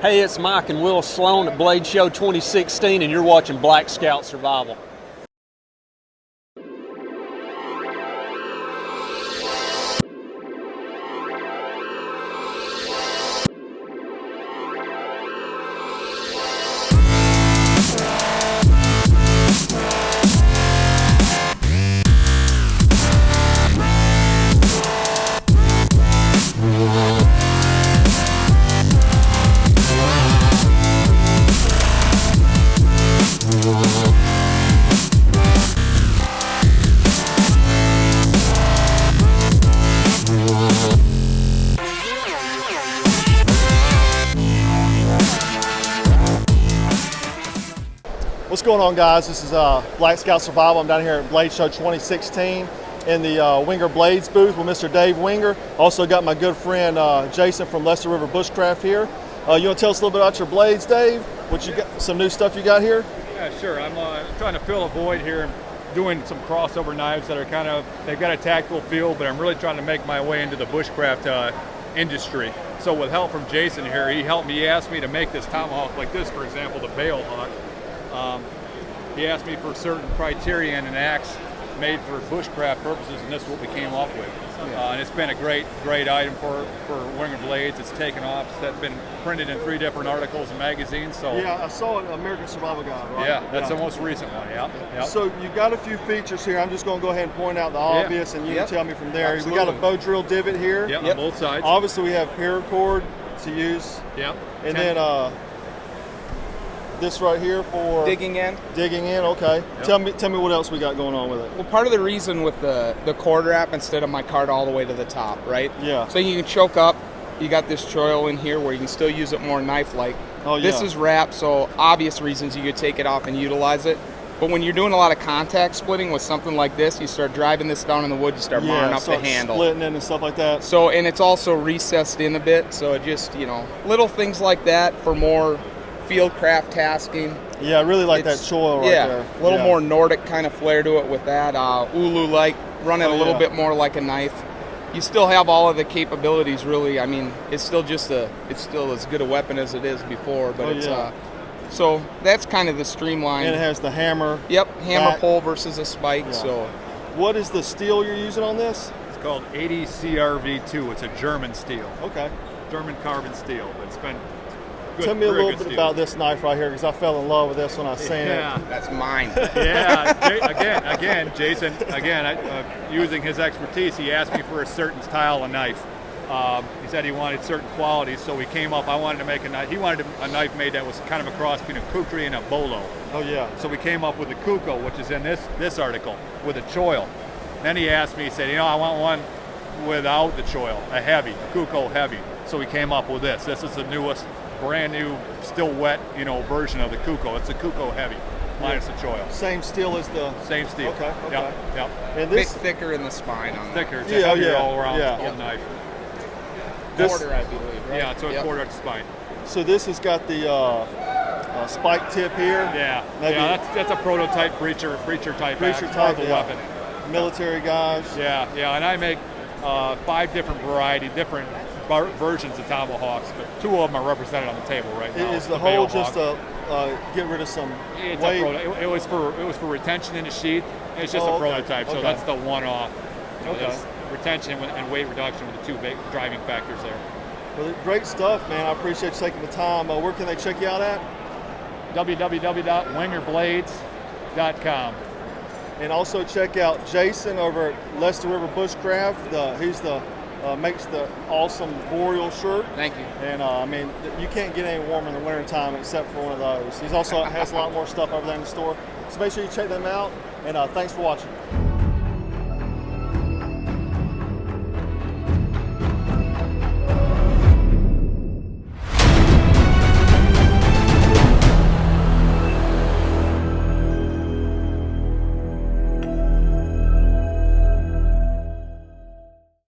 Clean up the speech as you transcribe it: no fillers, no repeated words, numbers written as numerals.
Hey, it's Mike and Will Sloan at Blade Show 2016, and you're watching Black Scout Survival. What's going on, guys? This is Black Scout Survival. I'm down here at Blade Show 2016 in the Wenger Blades booth with Mr. Dave Wenger. Also got my good friend Jason from Leicester River Bushcraft here. You want to tell us a little bit about your blades, Dave? What you got? Some new stuff you got here? Yeah, sure. I'm trying to fill a void here, doing some crossover knives that are they've got a tactical feel, but I'm really trying to make my way into the bushcraft industry. So with help from Jason here, he asked me to make this tomahawk like this, for example, the bale hawk. He asked me for certain criteria and an axe made for bushcraft purposes, and this is what we came up with. And it's been a great item for Wenger Blades. It's taken off. It's been printed in 3 different articles and magazines. So yeah, I saw it, American Survival Guide, right? Yeah, that's the most recent one. Yeah. Yep. So you got a few features here. I'm just going to go ahead and point out the obvious, and you can tell me from there. Absolutely. We got a bow drill divot here. Yep, on both sides. Obviously, we have paracord to use. Yep. And then this right here for digging in. Digging in, okay. Yep. Tell me what else we got going on with it. Well, part of the reason with the cord wrap instead of my card all the way to the top, right? Yeah. So you can choke up. You got this choil in here where you can still use it more knife-like. Oh, yeah. This is wrapped, so obvious reasons you could take it off and utilize it. But when you're doing a lot of contact splitting with something like this, you start driving this down in the wood, you start marring up the handle. Splitting it and stuff like that. So, and it's also recessed in a bit, so it just, little things like that for more field craft tasking. Yeah, I really like that choil right there. Yeah, a little more Nordic kind of flair to it with that. Ulu-like, running a little bit more like a knife. You still have all of the capabilities, really. I mean, it's still as good a weapon as it is before, but so that's kind of the streamline. And it has the hammer. Yep, hammer pull versus a spike. Yeah. So, what is the steel you're using on this? It's called 80 CRV2. It's a German steel. Okay. German carbon steel. It's been good. Tell me a little bit about this knife right here, because I fell in love with this when I seen it. That's mine. Again, Jason, using his expertise, he asked me for a certain style of knife. He said he wanted certain qualities, so we came up. I wanted to make a knife. He wanted a knife made that was kind of a cross between a kukri and a bolo. Oh yeah. So we came up with the kuko, which is in this article, with a choil. Then he asked me, he said, I want one without the choil, a kuko heavy. So we came up with this. This is the newest, brand new, still wet, version of the kuko. It's a kuko heavy, minus the choil. Same steel as the. Same steel. Okay. Yep. And this thicker in the spine on thicker. It's a heavier all around knife. Quarter, I believe, right? Yeah, it's a quarter at the spine. So this has got the spike tip here. Yeah. That's a prototype breacher type weapon. Military guys. Yeah, and I make 5 different different versions of tomahawks, but 2 of them are represented on the table right now. Is the whole just to get rid of some weight? It was for retention in the sheath. It's just a prototype, so that's the one-off. Okay. Retention and weight reduction were the 2 big driving factors there. Well, great stuff, man. I appreciate you taking the time. Where can they check you out at? www.wengerblades.com. And also check out Jason over at Leicester River Bushcraft. He's makes the awesome boreal shirt. Thank you. And you can't get any warmer in the wintertime except for one of those. He's also has a lot more stuff over there in the store. So make sure you check them out. And thanks for watching.